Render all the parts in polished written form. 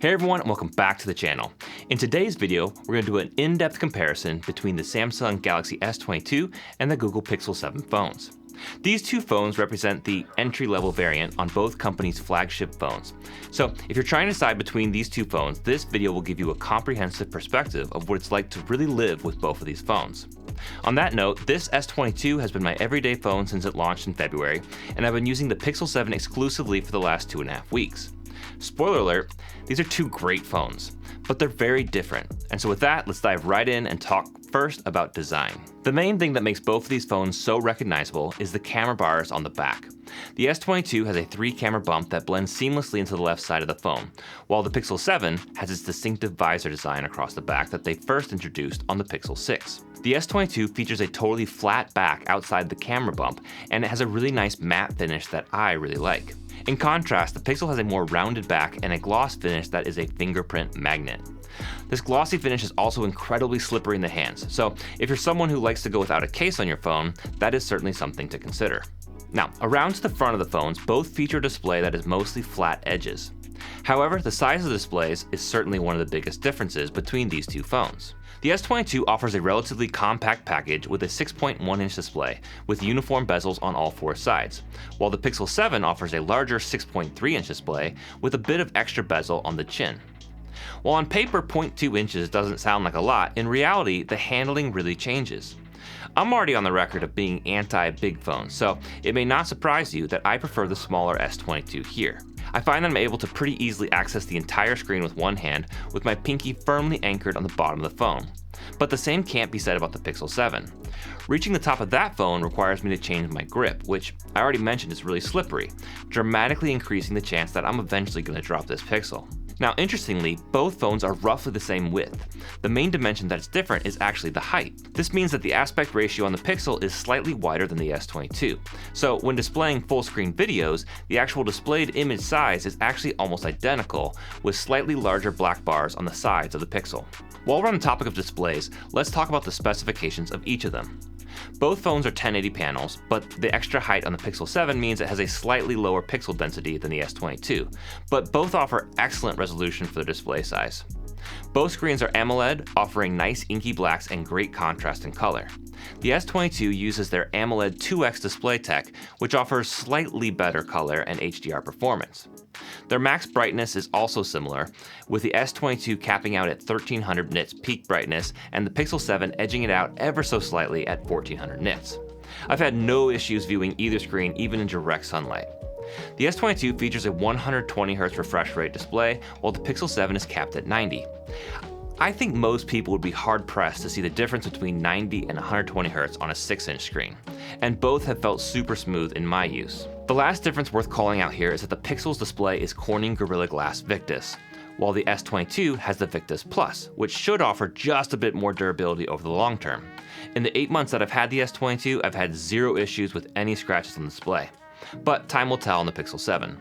Hey everyone, and welcome back to the channel. In today's video, we're going to do an in-depth comparison between the Samsung Galaxy S22 and the Google Pixel 7 phones. These two phones represent the entry-level variant on both companies' flagship phones. So if you're trying to decide between these two phones, this video will give you a comprehensive perspective of what it's like to really live with both of these phones. On that note, this S22 has been my everyday phone since it launched in February, and I've been using the Pixel 7 exclusively for the last 2.5 weeks. Spoiler alert, these are two great phones, but they're very different. And so with that, let's dive right in and talk first about design. The main thing that makes both of these phones so recognizable is the camera bars on the back. The S22 has a 3-camera bump that blends seamlessly into the left side of the phone, while the Pixel 7 has its distinctive visor design across the back that they first introduced on the Pixel 6. The S22 features a totally flat back outside the camera bump, and it has a really nice matte finish that I really like. In contrast, the Pixel has a more rounded back and a gloss finish that is a fingerprint magnet. This glossy finish is also incredibly slippery in the hands, so if you're someone who likes to go without a case on your phone, that is certainly something to consider. Now, around to the front of the phones, both feature a display that is mostly flat edges. However, the size of the displays is certainly one of the biggest differences between these two phones. The S22 offers a relatively compact package with a 6.1-inch display with uniform bezels on all 4 sides, while the Pixel 7 offers a larger 6.3-inch display with a bit of extra bezel on the chin. While on paper 0.2 inches doesn't sound like a lot, in reality the handling really changes. I'm already on the record of being anti-big phones, so it may not surprise you that I prefer the smaller S22 here. I find that I'm able to pretty easily access the entire screen with one hand with my pinky firmly anchored on the bottom of the phone. But the same can't be said about the Pixel 7. Reaching the top of that phone requires me to change my grip, which I already mentioned is really slippery, dramatically increasing the chance that I'm eventually going to drop this Pixel. Now, interestingly, both phones are roughly the same width. The main dimension that's different is actually the height. This means that the aspect ratio on the Pixel is slightly wider than the S22. So when displaying full-screen videos, the actual displayed image size is actually almost identical, with slightly larger black bars on the sides of the Pixel. While we're on the topic of displays, let's talk about the specifications of each of them. Both phones are 1080 panels, but the extra height on the Pixel 7 means it has a slightly lower pixel density than the S22, but both offer excellent resolution for their display size. Both screens are AMOLED, offering nice inky blacks and great contrast in color. The S22 uses their AMOLED 2X display tech, which offers slightly better color and HDR performance. Their max brightness is also similar, with the S22 capping out at 1300 nits peak brightness and the Pixel 7 edging it out ever so slightly at 1400 nits. I've had no issues viewing either screen even in direct sunlight. The S22 features a 120Hz refresh rate display, while the Pixel 7 is capped at 90. I think most people would be hard-pressed to see the difference between 90 and 120Hz on a 6-inch screen, and both have felt super smooth in my use. The last difference worth calling out here is that the Pixel's display is Corning Gorilla Glass Victus, while the S22 has the Victus Plus, which should offer just a bit more durability over the long term. In the 8 months that I've had the S22, I've had 0 issues with any scratches on the display, but time will tell on the Pixel 7.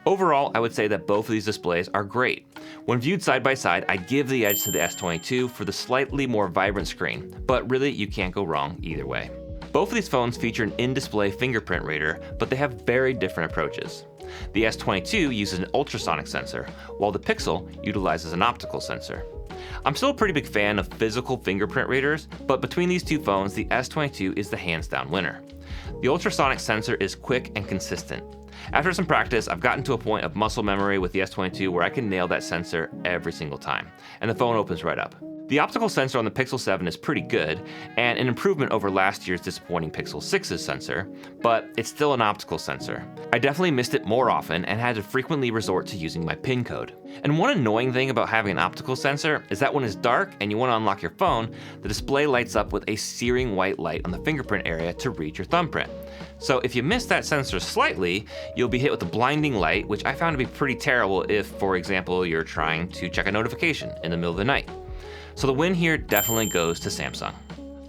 Overall, I would say that both of these displays are great. When viewed side by side, I'd give the edge to the S22 for the slightly more vibrant screen, but really you can't go wrong either way. Both of these phones feature an in-display fingerprint reader, but they have very different approaches. The S22 uses an ultrasonic sensor, while the Pixel utilizes an optical sensor. I'm still a pretty big fan of physical fingerprint readers, but between these two phones, the S22 is the hands-down winner. The ultrasonic sensor is quick and consistent. After some practice, I've gotten to a point of muscle memory with the S22 where I can nail that sensor every single time, and the phone opens right up. The optical sensor on the Pixel 7 is pretty good, and an improvement over last year's disappointing Pixel 6's sensor, but it's still an optical sensor. I definitely missed it more often and had to frequently resort to using my PIN code. And one annoying thing about having an optical sensor is that when it's dark and you want to unlock your phone, the display lights up with a searing white light on the fingerprint area to read your thumbprint. So if you miss that sensor slightly, you'll be hit with a blinding light, which I found to be pretty terrible if, for example, you're trying to check a notification in the middle of the night. So the win here definitely goes to Samsung.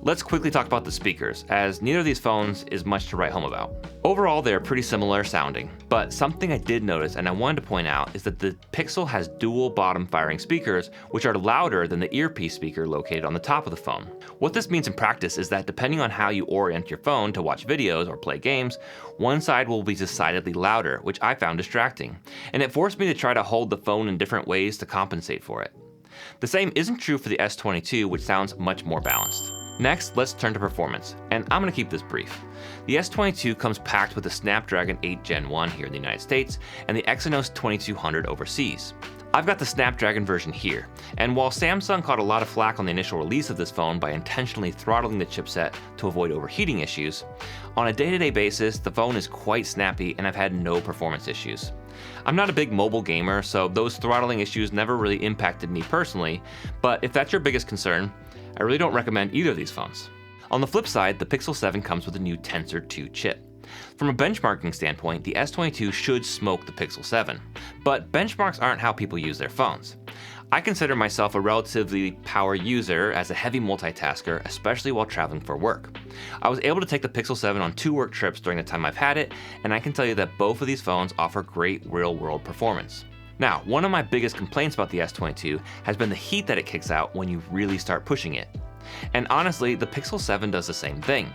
Let's quickly talk about the speakers, as neither of these phones is much to write home about. Overall, they are pretty similar sounding, but something I did notice and I wanted to point out is that the Pixel has dual bottom firing speakers, which are louder than the earpiece speaker located on the top of the phone. What this means in practice is that depending on how you orient your phone to watch videos or play games, one side will be decidedly louder, which I found distracting, and it forced me to try to hold the phone in different ways to compensate for it. The same isn't true for the S22, which sounds much more balanced. Next, let's turn to performance, and I'm going to keep this brief. The S22 comes packed with the Snapdragon 8 Gen 1 here in the United States and the Exynos 2200 overseas. I've got the Snapdragon version here, and while Samsung caught a lot of flack on the initial release of this phone by intentionally throttling the chipset to avoid overheating issues, on a day-to-day basis, the phone is quite snappy and I've had no performance issues. I'm not a big mobile gamer, so those throttling issues never really impacted me personally, but if that's your biggest concern, I really don't recommend either of these phones. On the flip side, the Pixel 7 comes with a new Tensor 2 chip. From a benchmarking standpoint, the S22 should smoke the Pixel 7, but benchmarks aren't how people use their phones. I consider myself a relatively power user as a heavy multitasker, especially while traveling for work. I was able to take the Pixel 7 on 2 work trips during the time I've had it, and I can tell you that both of these phones offer great real-world performance. Now, one of my biggest complaints about the S22 has been the heat that it kicks out when you really start pushing it. And honestly, the Pixel 7 does the same thing.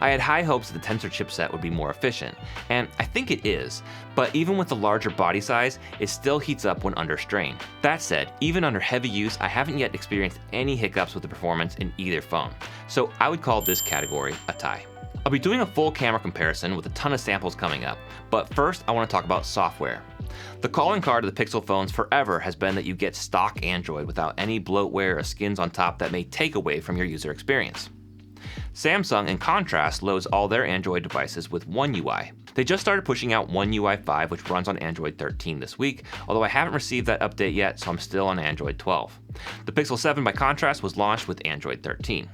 I had high hopes that the Tensor chipset would be more efficient, and I think it is, but even with the larger body size, it still heats up when under strain. That said, even under heavy use, I haven't yet experienced any hiccups with the performance in either phone, so I would call this category a tie. I'll be doing a full camera comparison with a ton of samples coming up, but first I want to talk about software. The calling card of the Pixel phones forever has been that you get stock Android without any bloatware or skins on top that may take away from your user experience. Samsung, in contrast, loads all their Android devices with One UI. They just started pushing out One UI 5, which runs on Android 13 this week, although I haven't received that update yet, so I'm still on Android 12. The Pixel 7, by contrast, was launched with Android 13.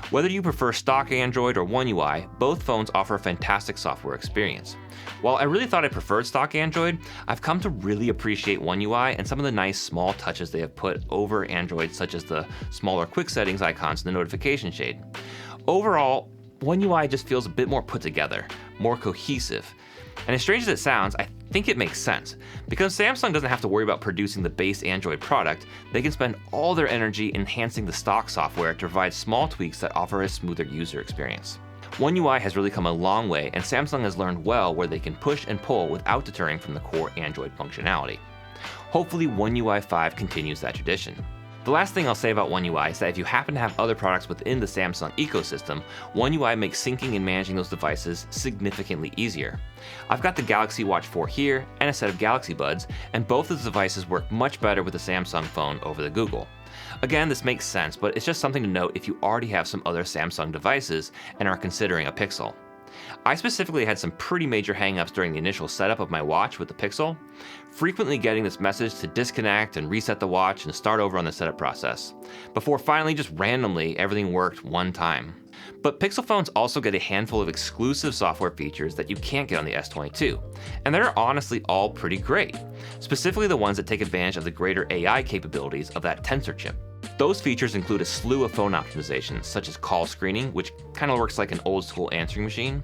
Whether you prefer stock Android or One UI, both phones offer a fantastic software experience. While I really thought I preferred stock Android, I've come to really appreciate One UI and some of the nice small touches they have put over Android, such as the smaller quick settings icons in the notification shade. Overall, One UI just feels a bit more put together, more cohesive. And as strange as it sounds, I think it makes sense. Because Samsung doesn't have to worry about producing the base Android product, they can spend all their energy enhancing the stock software to provide small tweaks that offer a smoother user experience. One UI has really come a long way, and Samsung has learned well where they can push and pull without deterring from the core Android functionality. Hopefully One UI 5 continues that tradition. The last thing I'll say about One UI is that if you happen to have other products within the Samsung ecosystem, One UI makes syncing and managing those devices significantly easier. I've got the Galaxy Watch 4 here and a set of Galaxy Buds, and both of the devices work much better with the Samsung phone over the Google. Again, this makes sense, but it's just something to note if you already have some other Samsung devices and are considering a Pixel. I specifically had some pretty major hangups during the initial setup of my watch with the Pixel, frequently getting this message to disconnect and reset the watch and start over on the setup process, before finally just randomly everything worked one time. But Pixel phones also get a handful of exclusive software features that you can't get on the S22, and they're honestly all pretty great, specifically the ones that take advantage of the greater AI capabilities of that Tensor chip. Those features include a slew of phone optimizations, such as call screening, which kind of works like an old school answering machine,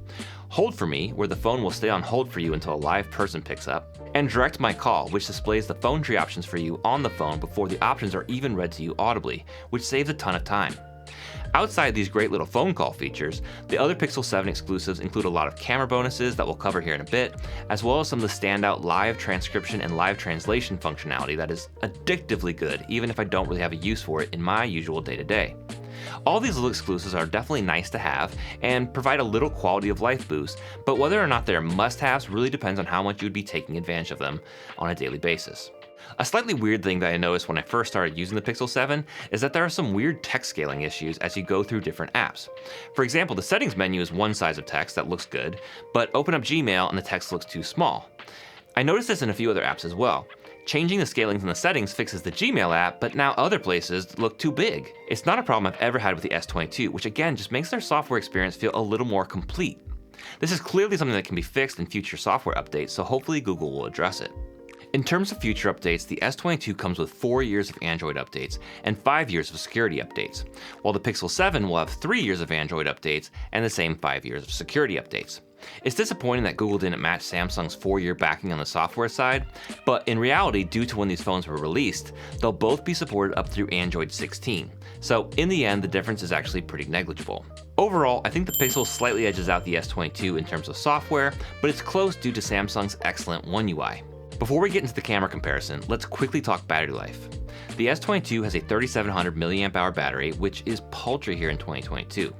Hold for Me, where the phone will stay on hold for you until a live person picks up, and Direct My Call, which displays the phone tree options for you on the phone before the options are even read to you audibly, which saves a ton of time. Outside these great little phone call features, the other Pixel 7 exclusives include a lot of camera bonuses that we'll cover here in a bit, as well as some of the standout live transcription and live translation functionality that is addictively good, even if I don't really have a use for it in my usual day-to-day. All these little exclusives are definitely nice to have and provide a little quality of life boost, but whether or not they're must-haves really depends on how much you'd be taking advantage of them on a daily basis. A slightly weird thing that I noticed when I first started using the Pixel 7 is that there are some weird text scaling issues as you go through different apps. For example, the settings menu is one size of text that looks good, but open up Gmail and the text looks too small. I noticed this in a few other apps as well. Changing the scalings in the settings fixes the Gmail app, but now other places look too big. It's not a problem I've ever had with the S22, which again just makes their software experience feel a little more complete. This is clearly something that can be fixed in future software updates, so hopefully Google will address it. In terms of future updates, the S22 comes with 4 years of Android updates and 5 years of security updates, while the Pixel 7 will have 3 years of Android updates and the same 5 years of security updates. It's disappointing that Google didn't match Samsung's 4-year backing on the software side, but in reality, due to when these phones were released, they'll both be supported up through Android 16. So in the end, the difference is actually pretty negligible. Overall, I think the Pixel slightly edges out the S22 in terms of software, but it's close due to Samsung's excellent One UI. Before we get into the camera comparison, let's quickly talk battery life. The S22 has a 3700 mAh battery, which is paltry here in 2022.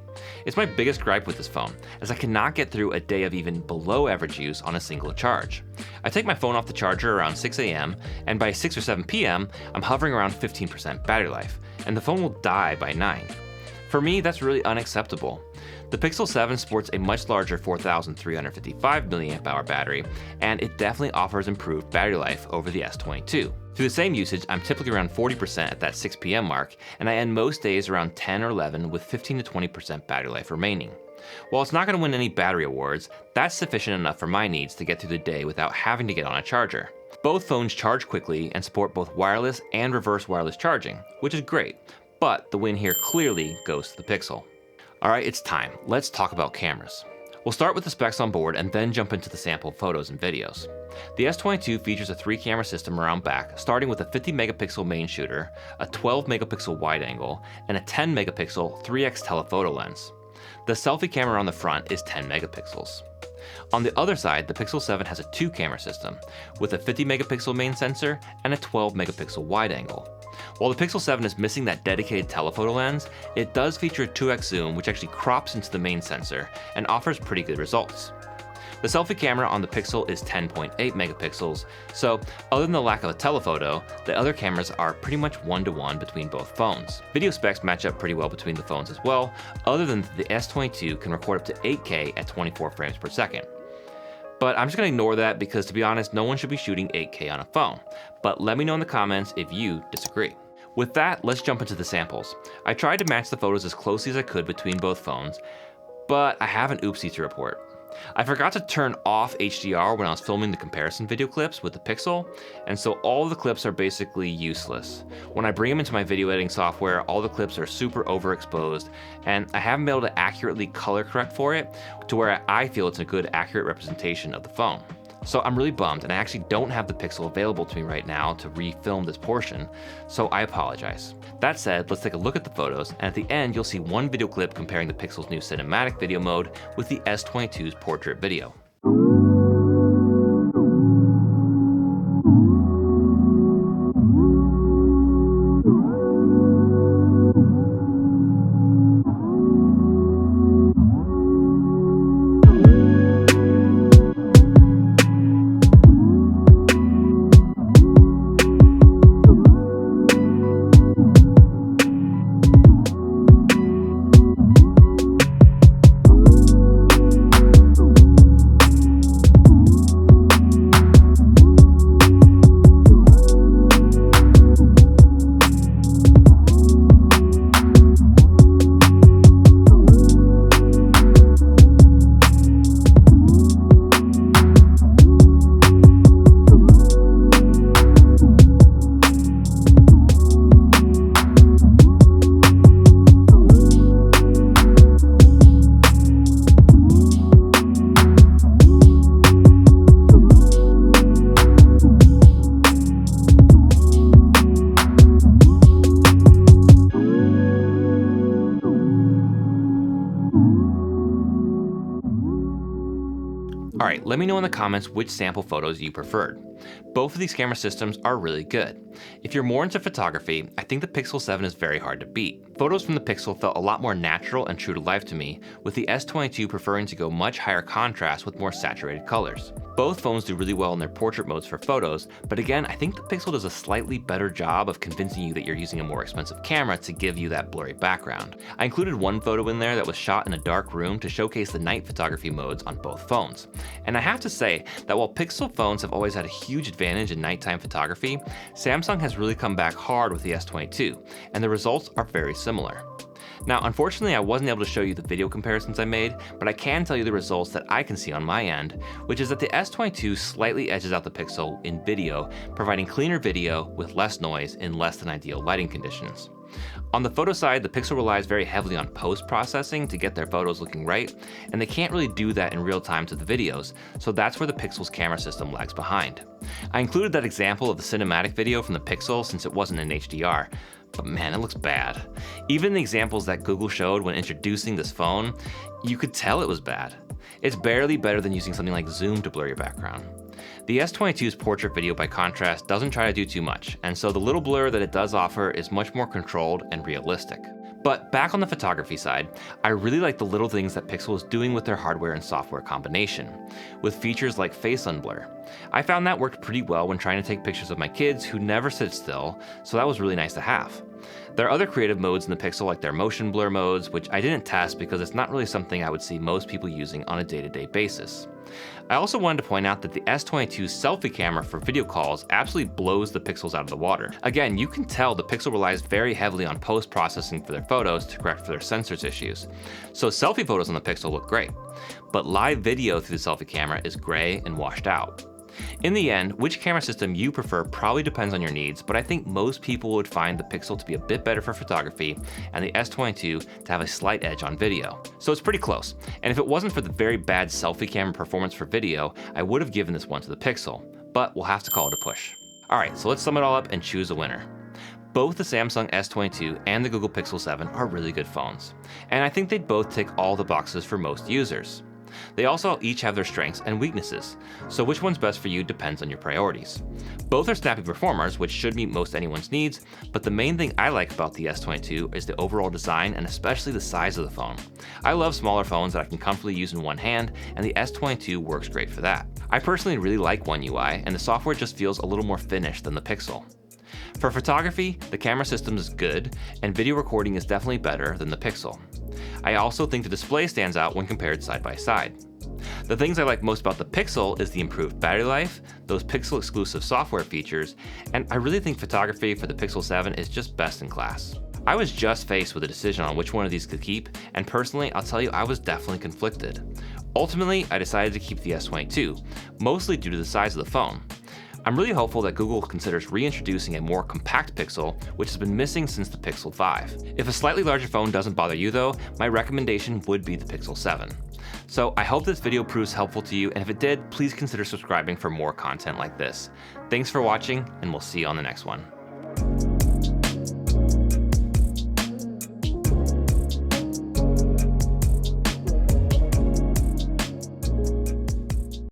It's my biggest gripe with this phone, as I cannot get through a day of even below average use on a single charge. I take my phone off the charger around 6 a.m., and by 6 or 7 p.m., I'm hovering around 15% battery life, and the phone will die by 9. For me, that's really unacceptable. The Pixel 7 sports a much larger 4355 mAh battery, and it definitely offers improved battery life over the S22. Through the same usage, I'm typically around 40% at that 6 p.m. mark, and I end most days around 10 or 11 with 15 to 20% battery life remaining. While it's not going to win any battery awards, that's sufficient enough for my needs to get through the day without having to get on a charger. Both phones charge quickly and support both wireless and reverse wireless charging, which is great, but the win here clearly goes to the Pixel. Alright, it's time. Let's talk about cameras. We'll start with the specs on board and then jump into the sample photos and videos. The S22 features a 3-camera system around back, starting with a 50 megapixel main shooter, a 12 megapixel wide angle, and a 10 megapixel 3x telephoto lens. The selfie camera on the front is 10 megapixels. On the other side, the Pixel 7 has a 2-camera system, with a 50 megapixel main sensor and a 12 megapixel wide angle. While the Pixel 7 is missing that dedicated telephoto lens, it does feature a 2x zoom which actually crops into the main sensor and offers pretty good results. The selfie camera on the Pixel is 10.8 megapixels, so other than the lack of a telephoto, the other cameras are pretty much 1-to-1 between both phones. Video specs match up pretty well between the phones as well, other than the S22 can record up to 8K at 24 frames per second. But I'm just going to ignore that because, to be honest, no one should be shooting 8K on a phone. But let me know in the comments if you disagree. With that, let's jump into the samples. I tried to match the photos as closely as I could between both phones, but I have an oopsie to report. I forgot to turn off HDR when I was filming the comparison video clips with the Pixel, and so all of the clips are basically useless. When I bring them into my video editing software, all the clips are super overexposed, and I haven't been able to accurately color correct for it to where I feel it's a good accurate representation of the phone. So I'm really bummed, and I actually don't have the Pixel available to me right now to refilm this portion, so I apologize. That said, let's take a look at the photos, and at the end you'll see one video clip comparing the Pixel's new cinematic video mode with the S22's portrait video. Alright, let me know in the comments which sample photos you preferred. Both of these camera systems are really good. If you're more into photography, I think the Pixel 7 is very hard to beat. Photos from the Pixel felt a lot more natural and true to life to me, with the S22 preferring to go much higher contrast with more saturated colors. Both phones do really well in their portrait modes for photos, but again, I think the Pixel does a slightly better job of convincing you that you're using a more expensive camera to give you that blurry background. I included one photo in there that was shot in a dark room to showcase the night photography modes on both phones. And I have to say that while Pixel phones have always had a huge advantage in nighttime photography, Samsung has really come back hard with the S22, and the results are very similar. Now, unfortunately, I wasn't able to show you the video comparisons I made, but I can tell you the results that I can see on my end, which is that the S22 slightly edges out the Pixel in video, providing cleaner video with less noise in less than ideal lighting conditions. On the photo side, the Pixel relies very heavily on post-processing to get their photos looking right, and they can't really do that in real time to the videos, so that's where the Pixel's camera system lags behind. I included that example of the cinematic video from the Pixel since it wasn't in HDR, but man, it looks bad. Even the examples that Google showed when introducing this phone, you could tell it was bad. It's barely better than using something like Zoom to blur your background. The S22's portrait video, by contrast, doesn't try to do too much, and so the little blur that it does offer is much more controlled and realistic. But back on the photography side, I really like the little things that Pixel is doing with their hardware and software combination, with features like face unblur. I found that worked pretty well when trying to take pictures of my kids who never sit still, so that was really nice to have. There are other creative modes in the Pixel like their motion blur modes, which I didn't test because it's not really something I would see most people using on a day-to-day basis. I also wanted to point out that the S22's selfie camera for video calls absolutely blows the Pixels out of the water. Again, you can tell the Pixel relies very heavily on post-processing for their photos to correct for their sensors issues. So selfie photos on the Pixel look great, but live video through the selfie camera is gray and washed out. In the end, which camera system you prefer probably depends on your needs, but I think most people would find the Pixel to be a bit better for photography and the S22 to have a slight edge on video. So it's pretty close, and if it wasn't for the very bad selfie camera performance for video, I would have given this one to the Pixel, but we'll have to call it a push. Alright, so let's sum it all up and choose a winner. Both the Samsung S22 and the Google Pixel 7 are really good phones, and I think they'd both tick all the boxes for most users. They also each have their strengths and weaknesses, so which one's best for you depends on your priorities. Both are snappy performers, which should meet most anyone's needs, but the main thing I like about the S22 is the overall design and especially the size of the phone. I love smaller phones that I can comfortably use in one hand, and the S22 works great for that. I personally really like One UI, and the software just feels a little more finished than the Pixel. For photography, the camera system is good, and video recording is definitely better than the Pixel. I also think the display stands out when compared side by side. The things I like most about the Pixel is the improved battery life, those Pixel exclusive software features, and I really think photography for the Pixel 7 is just best in class. I was just faced with a decision on which one of these to keep, and personally, I'll tell you I was definitely conflicted. Ultimately, I decided to keep the S22, mostly due to the size of the phone. I'm really hopeful that Google considers reintroducing a more compact Pixel, which has been missing since the Pixel 5. If a slightly larger phone doesn't bother you though, my recommendation would be the Pixel 7. So I hope this video proves helpful to you, and if it did, please consider subscribing for more content like this. Thanks for watching, and we'll see you on the next one.